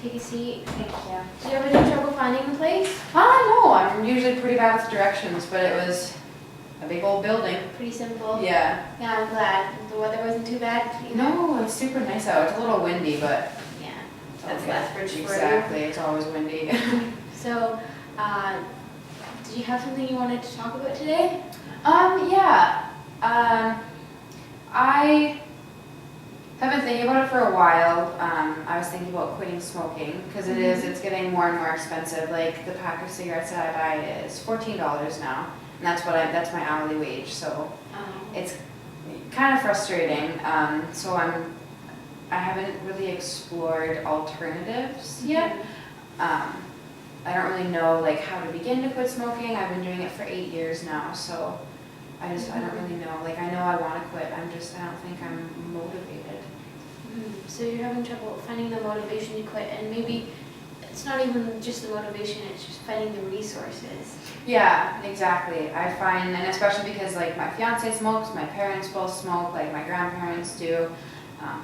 take a seat. Thank you. Did you have any trouble finding the place? No, I'm usually pretty bad with directions, but it was a big old building. Pretty simple. Yeah. Yeah, I'm glad. The weather wasn't too bad either. No, it's super nice out. It's a little windy, but Yeah, it's all that's good. Lethbridge for you. Exactly, it's always windy. So, did you have something you wanted to talk about today? Yeah. I have been thinking about it for a while. I was thinking about quitting smoking because it's getting more and more expensive. Like the pack of cigarettes that I buy is $14 now, and that's my hourly wage. So it's kind of frustrating. So I haven't really explored alternatives yet. I don't really know like how to begin to quit smoking. I've been doing it for 8 years now, so I don't really know. Like I know I want to quit. I don't think I'm motivated. So you're having trouble finding the motivation to quit, and maybe it's not even just the motivation, it's just finding the resources. Yeah, exactly. I find, and especially because like my fiance smokes, my parents both smoke, like my grandparents do,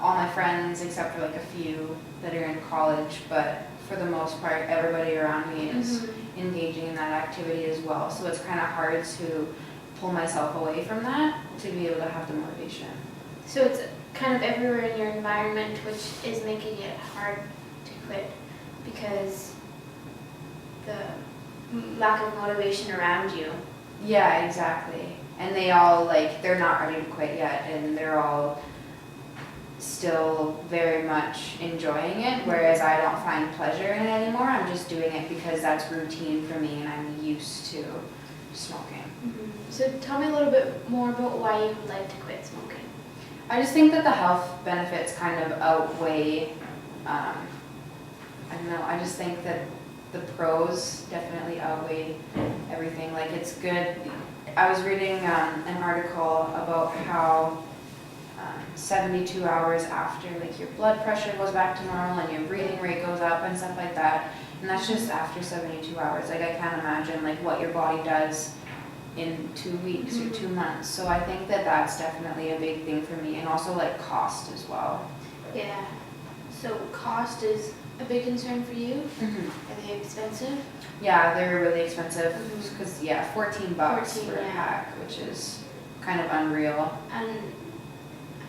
all my friends except for like a few that are in college, but for the most part everybody around me is engaging in that activity as well. So it's kind of hard to pull myself away from that to be able to have the motivation. So it's kind of everywhere in your environment, which is making it hard to quit because the lack of motivation around you. Yeah, exactly. And they all they're not ready to quit yet, and they're all still very much enjoying it, whereas I don't find pleasure in it anymore. I'm just doing it because that's routine for me and I'm used to smoking. So tell me a little bit more about why you would like to quit smoking. I just think that the health benefits kind of outweigh, I don't know, I just think that the pros definitely outweigh everything. Like it's good. I was reading an article about how 72 hours after like your blood pressure goes back to normal and your breathing rate goes up and stuff like that, and that's just after 72 hours. Like I can't imagine like what your body does in 2 weeks or 2 months. So I think that that's definitely a big thing for me, and also like cost as well. Yeah. So cost is a big concern for you? Are they expensive? Yeah, they're really expensive because $14 for a yeah. pack, which is kind of unreal. And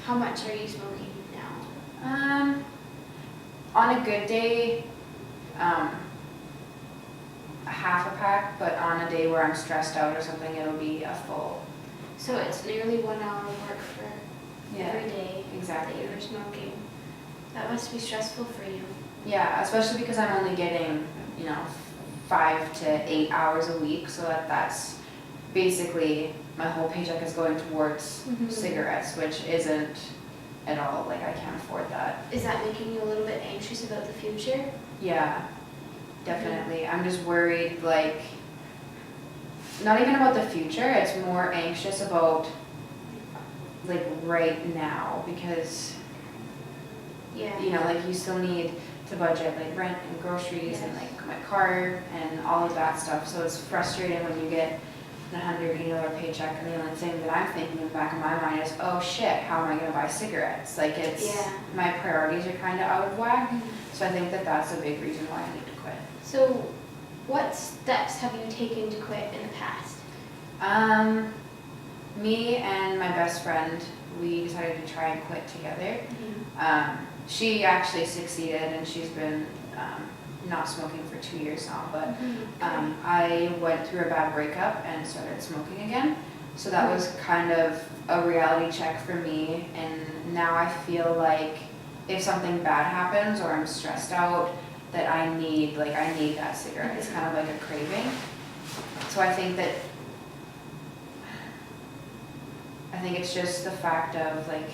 how much are you smoking now? On a good day, half a pack, but on a day where I'm stressed out or something, it'll be a full. So it's nearly 1 hour work for every day exactly. that you're smoking. That must be stressful for you. Yeah, especially because I'm only getting, 5 to 8 hours a week, so that's basically my whole paycheck is going towards cigarettes, which isn't at all, like I can't afford that. Is that making you a little bit anxious about the future? Yeah, definitely. I'm just worried, like, not even about the future, it's more anxious about, like, right now, because, like, you still need to budget, like, rent and groceries and, like, my car and all of that stuff, so it's frustrating when you get a $180 paycheck, and the only thing that I'm thinking in the back of my mind is, oh shit, how am I going to buy cigarettes? Like my priorities are kind of out of whack, so I think that that's a big reason why I need to quit. So what steps have you taken to quit in the past? Me and my best friend, we decided to try and quit together. She actually succeeded, and she's been not smoking for 2 years now, but I went through a bad breakup and started smoking again. So that was kind of a reality check for me, and now I feel like if something bad happens or I'm stressed out, that I need that cigarette. It's kind of like a craving. So I think it's just the fact of like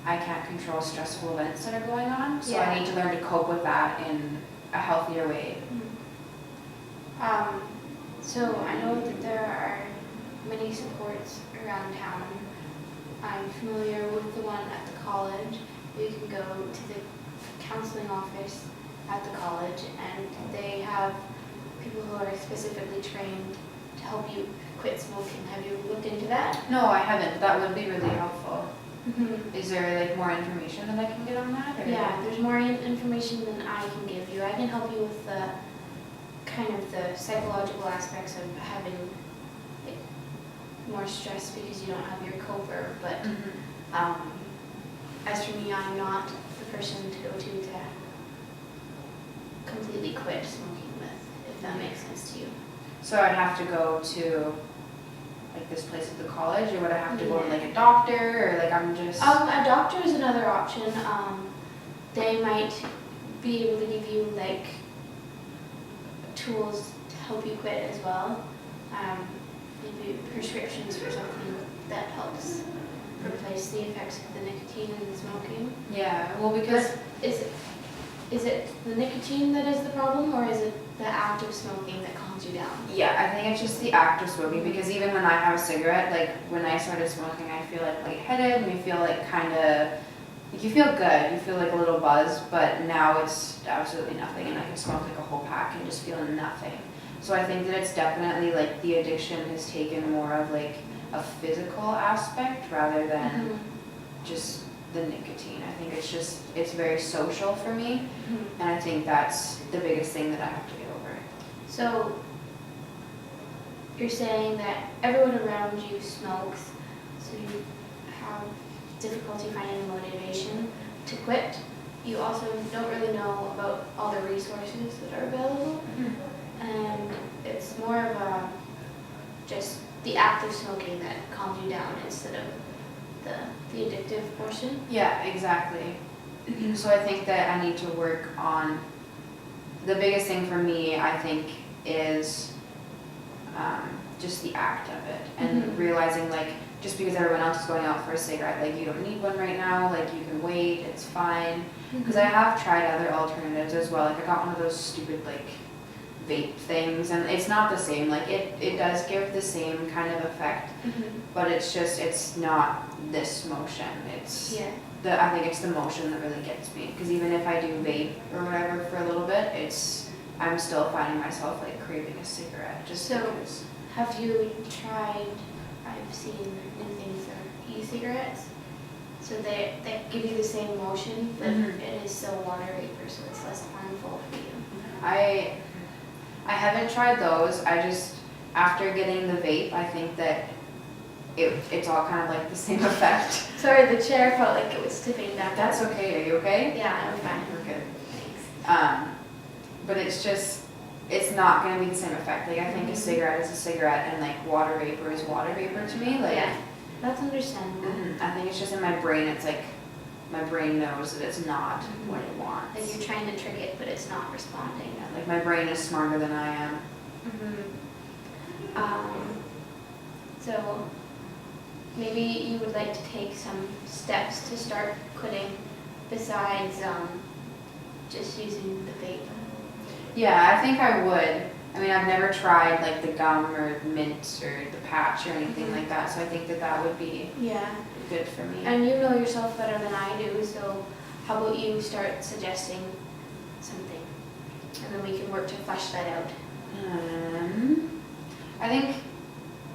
I can't control stressful events that are going on, so I need to learn to cope with that in a healthier way. So I know that there are many supports around town. I'm familiar with the one at the college. You can go to the counseling office at the college, and they have people who are specifically trained to help you quit smoking. Have you looked into that? No, I haven't. That would be really helpful. Is there like more information that I can get on that? Or? Yeah, there's more information than I can give you. I can help you with the kind of the psychological aspects of having like, more stress because you don't have your cover. But as for me, I'm not the person to go to completely quit smoking with, if that makes sense to you. So I'd have to go to like this place at the college, or would I have to go to like a doctor, or like I'm just... A doctor is another option. They might be able to give you like tools to help you quit as well. Maybe prescriptions for something that helps replace the effects of the nicotine and the smoking. Yeah, well because... Is it the nicotine that is the problem, or is it the act of smoking that calms you down? Yeah, I think it's just the act of smoking, because even when I have a cigarette, like when I started smoking, I feel like lightheaded, and you feel like kind of, like you feel good, you feel like a little buzz, but now it's absolutely nothing, and I can smoke like a whole pack and just feel nothing. So I think that it's definitely like the addiction has taken more of like a physical aspect rather than just the nicotine. I think it's very social for me, and I think that's the biggest thing that I have to get over. So you're saying that everyone around you smokes, so you have difficulty finding motivation to quit. You also don't really know about all the resources that are available, and it's more of a just the act of smoking that calms you down instead of the addictive portion. Yeah, exactly. So I think that I need to work on, the biggest thing for me, I think, is just the act of it, and realizing like just because everyone else is going out for a cigarette, like you don't need one right now, like you can wait, it's fine. Because I have tried other alternatives as well. Like I got one of those stupid like vape things, and it's not the same. Like it does give the same kind of effect, but it's not this motion. It's I think it's the motion that really gets me. Because even if I do vape or whatever for a little bit, I'm still finding myself like craving a cigarette. Just so because. Have you tried? I've seen new things that are e-cigarettes. So they give you the same motion, but it is still water vapor, so it's less harmful for you. I haven't tried those. I just, after getting the vape, I think that it's all kind of like the same effect. Sorry, the chair felt like it was tipping back. That's okay. Are you okay? Yeah, I'm fine. We're good. Thanks. But it's not going to be the same effect. Like I think a cigarette is a cigarette, and like water vapor is water vapor to me. Like yeah, that's understandable. I think it's just in my brain. It's like my brain knows that it's not what it wants. Like you're trying to trick it, but it's not responding. Yeah, like my brain is smarter than I am. So maybe you would like to take some steps to start quitting besides just using the vape. Yeah, I think I would. I mean, I've never tried like the gum or mint or the patch or anything like that, so I think that would be good for me. And you know yourself better than I do, so how about you start suggesting something, and then we can work to flesh that out. I think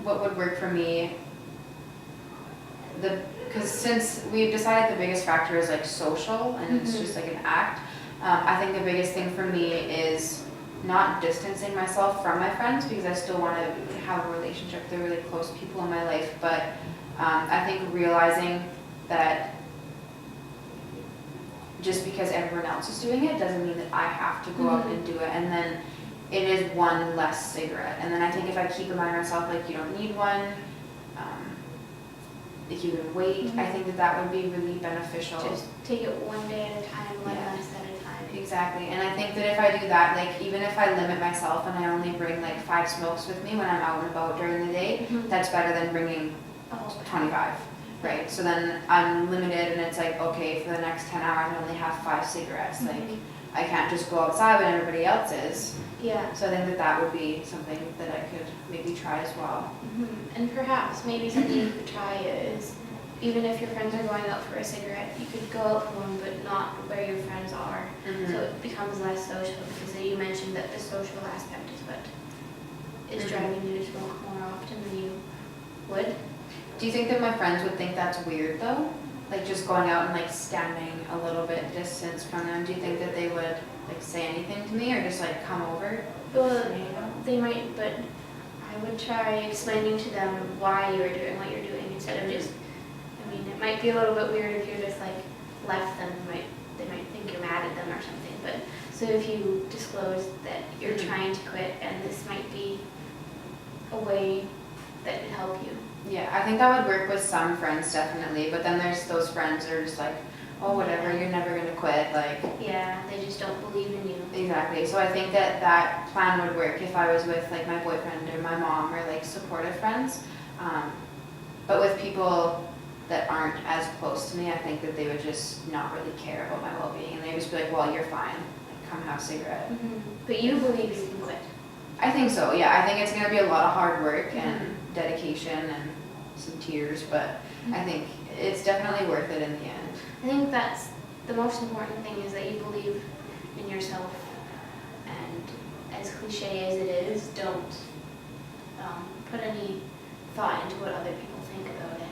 what would work for me, because since we've decided the biggest factor is like social and it's just like an act, I think the biggest thing for me is not distancing myself from my friends, because I still want to have a relationship with the really close people in my life, but I think realizing that just because everyone else is doing it doesn't mean that I have to go out and do it, and then it is one less cigarette. And then I think if I keep reminding myself like you don't need one, if you can wait, I think that would be really beneficial. Just take it one day at a time, one less at a time. Exactly, and I think that if I do that, like even if I limit myself and I only bring like 5 smokes with me when I'm out and about during the day, that's better than bringing 25, right? So then I'm limited, and it's like, okay, for the next 10 hours I only have 5 cigarettes. Like I can't just go outside when everybody else is. Yeah. So I think that would be something that I could maybe try as well. And perhaps maybe something you could try is, even if your friends are going out for a cigarette, you could go out alone but not where your friends are. So it becomes less social, because you mentioned that the social aspect is what is driving you to smoke more often than you would. Do you think that my friends would think that's weird though? like just going out and like standing a little bit distance from them, do you think that they would like say anything to me or just like come over? Well, they might, but I would try explaining to them why you are doing what you're doing instead of just, I mean, it might be a little bit weird if you're just like left them, they might think you're mad at them or something, but so if you disclose that you're trying to quit and this might be a way that could help you. Yeah, I think that would work with some friends definitely, but then there's those friends that are just like, oh, whatever, you're never gonna quit, like. Yeah, they just don't believe in you. Exactly, so I think that that plan would work if I was with like my boyfriend or my mom or like supportive friends. But with people that aren't as close to me, I think that they would just not really care about my well-being and they'd just be like, well, you're fine, like, come have a cigarette. But you believe you can quit. I think so, yeah, I think it's gonna be a lot of hard work and dedication and some tears, but I think it's definitely worth it in the end. I think that's the most important thing is that you believe in yourself, and as cliche as it is, don't put any thought into what other people think about it.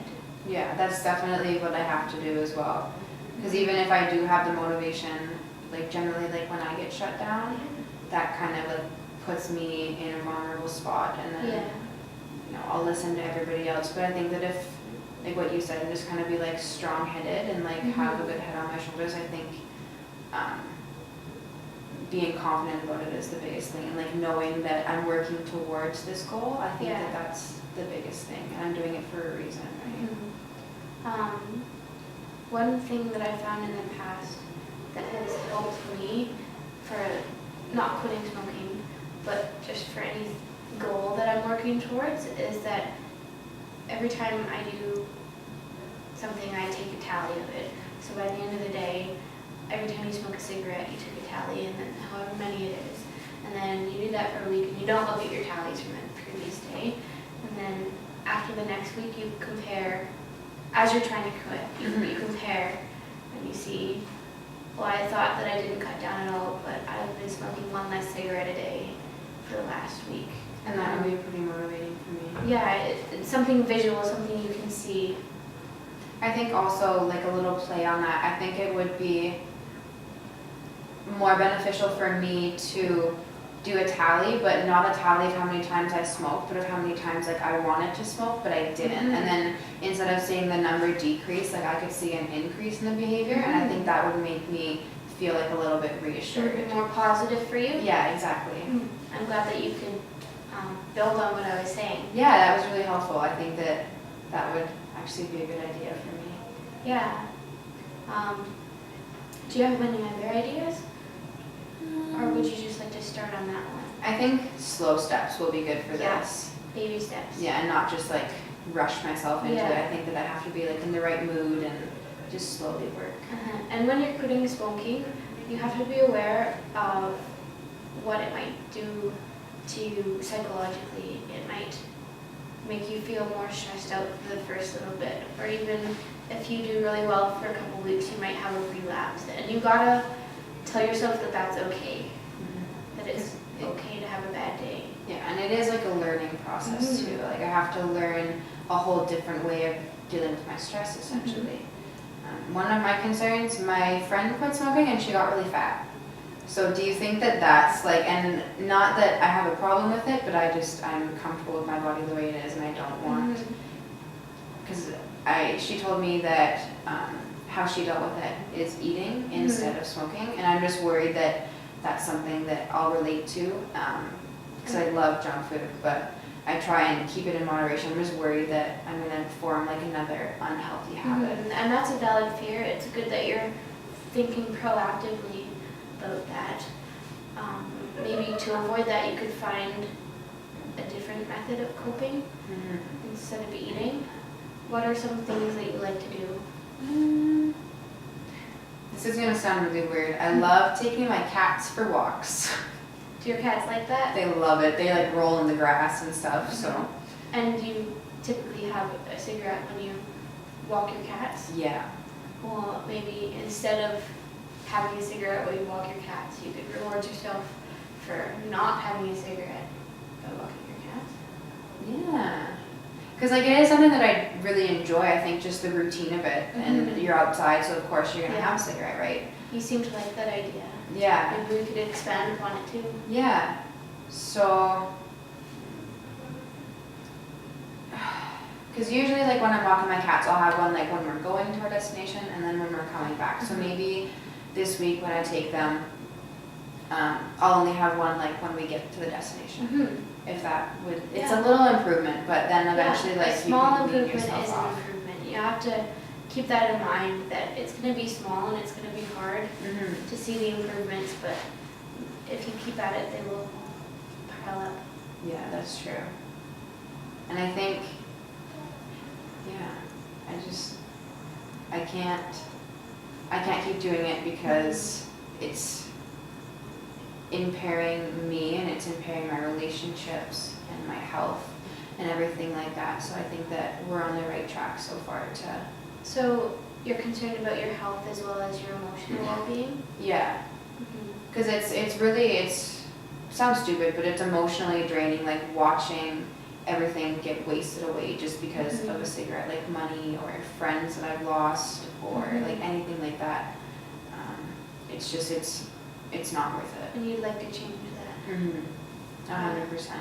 Yeah, that's definitely what I have to do as well. Because even if I do have the motivation, like generally like when I get shut down, that kind of like puts me in a vulnerable spot and then you know, I'll listen to everybody else. But I think that if, like what you said, just kind of be like strong-headed and like have a good head on my shoulders, I think being confident about it is the biggest thing. And like knowing that I'm working towards this goal, I think that that's the biggest thing. And I'm doing it for a reason, right? One thing that I found in the past that has helped me for not quitting smoking, but just for any goal that I'm working towards, is that every time I do something, I take a tally of it. So by the end of the day, every time you smoke a cigarette, you take a tally, and then however many it is. And then you do that for a week, and you don't look at your tallies from the previous day. And then after the next week, you compare, as you're trying to quit, you compare, and you see, well, I thought that I didn't cut down at all, but I've been smoking one less cigarette a day for the last week. And that would be pretty motivating for me. Yeah, it's something visual, something you can see. I think also like a little play on that, I think it would be more beneficial for me to do a tally, but not a tally of how many times I smoked, but of how many times like I wanted to smoke, but I didn't. And then instead of seeing the number decrease, like I could see an increase in the behavior, and I think that would make me feel like a little bit reassured. It would be more positive for you? Yeah, exactly. I'm glad that you could build on what I was saying. Yeah, that was really helpful. I think that that would actually be a good idea for me. Yeah. Do you have any other ideas? Or would you just like to start on that one? I think slow steps will be good for this. Baby steps. Yeah, and not just like rush myself into it. Yeah. I think that I have to be like in the right mood and just slowly work. And when you're quitting smoking, you have to be aware of what it might do to you psychologically. It might make you feel more stressed out for the first little bit, or even if you do really well for a couple weeks, you might have a relapse. And you gotta tell yourself that that's okay, that it's okay to have a bad day. Yeah, and it is like a learning process too. Like I have to learn a whole different way of dealing with my stress essentially. One of my concerns, my friend quit smoking and she got really fat. So do you think that that's like, and not that I have a problem with it, but I'm comfortable with my body the way it is and I don't want, because she told me that how she dealt with it is eating instead of smoking, and I'm just worried that that's something that I'll relate to, because I love junk food, but I try and keep it in moderation. I'm just worried that I'm going to form like another unhealthy habit. And that's a valid fear. It's good that you're thinking proactively about that. Maybe to avoid that, you could find a different method of coping instead of eating. What are some things that you like to do? This is going to sound really weird. I love taking my cats for walks. Do your cats like that? They love it. They like roll in the grass and stuff, so. And do you typically have a cigarette when you walk your cats? Yeah. Well, maybe instead of having a cigarette while you walk your cats, you could reward yourself for not having a cigarette by walking your cats. Yeah. Because like it is something that I really enjoy. I think just the routine of it, and Mhm. you're outside, so of course you're gonna Yeah. have a cigarette, right? You seem to like that idea. Yeah. Maybe we could expand upon it too. Yeah. So, because usually like when I'm walking my cats, I'll have one like when we're going to our destination and then when we're coming back. So Mhm. maybe this week when I take them, I'll only have one like when we get to the destination. Mm-hmm. If that would, it's Yeah. a little improvement, but then eventually like a small you can wean improvement yourself is an off. improvement. You have to keep that in mind that it's going to be small and it's going to be hard Mm-hmm. to see the improvements, but if you keep at it, they will pile up. Yeah, that's true. And I think, yeah, I can't keep doing it because it's impairing me and it's impairing my relationships and my health and everything like that. So I think that we're on the right track so far to, So you're concerned about your health as well as your emotional well-being? yeah. Because it's really, sounds stupid, but it's emotionally draining, like watching everything get wasted away just because of a cigarette, like money or friends that I've lost or like anything like that. It's just, it's not worth it. And you'd like to change that. 100%.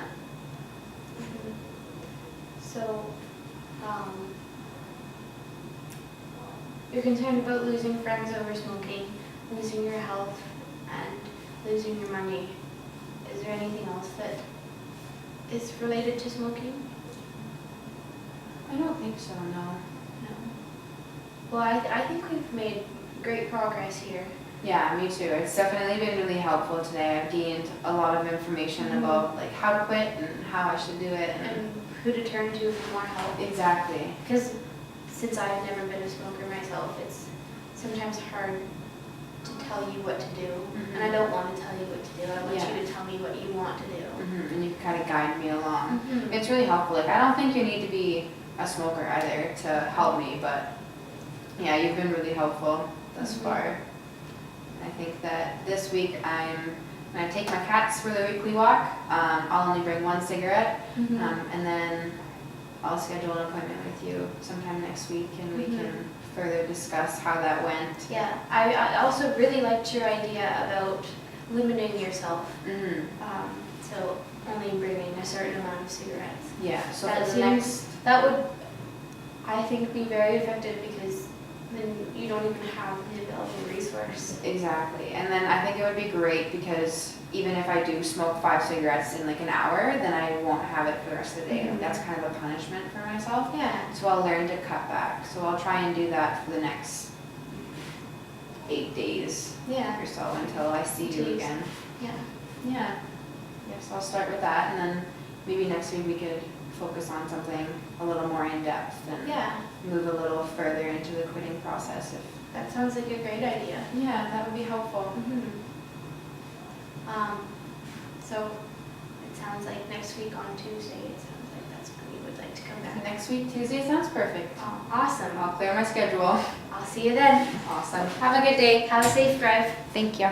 So, you're concerned about losing friends over smoking, losing your health, and losing your money. Is there anything else that is related to smoking? I don't think so, no. No. Well, I think we've made great progress here. Yeah, me too. It's definitely been really helpful today. I've gained a lot of information about like how to quit and how I should do it. And who to turn to for more help. Exactly. Because since I've never been a smoker myself, it's sometimes hard to tell you what to do. And I don't want to tell you what to do. I want you to tell me what you want to do. And you can kind of guide me along. It's really helpful. Like I don't think you need to be a smoker either to help me, but yeah, you've been really helpful thus far. I think that this week when I take my cats for the weekly walk, I'll only bring one cigarette, and then I'll schedule an appointment with you sometime next week and we can further discuss how that went. Yeah, I also really liked your idea about limiting yourself. So only bringing a certain amount of cigarettes. Yeah, so That for the next, that would, I think, be very effective because then you don't even have the available resource. exactly. And then I think it would be great because even if I do smoke 5 cigarettes in like an hour, then I won't have it for the rest of the day. Like that's kind of a punishment for myself. Yeah. So I'll learn to cut back. So I'll try and do that for the next 8 days Yeah. or so until I see you Jeez. again. Yeah. Yeah. Yes, I'll start with that and then maybe next week we could focus on something a little more in depth and Yeah. move a little further into the quitting process. If That sounds like a great idea. yeah, that would be helpful. So it sounds like next week on Tuesday, it sounds like that's when you would like to come back. Next week, Tuesday sounds perfect. Oh, awesome. I'll clear my schedule. I'll see you then. Awesome. Have a good day. Have a safe drive. Thank you.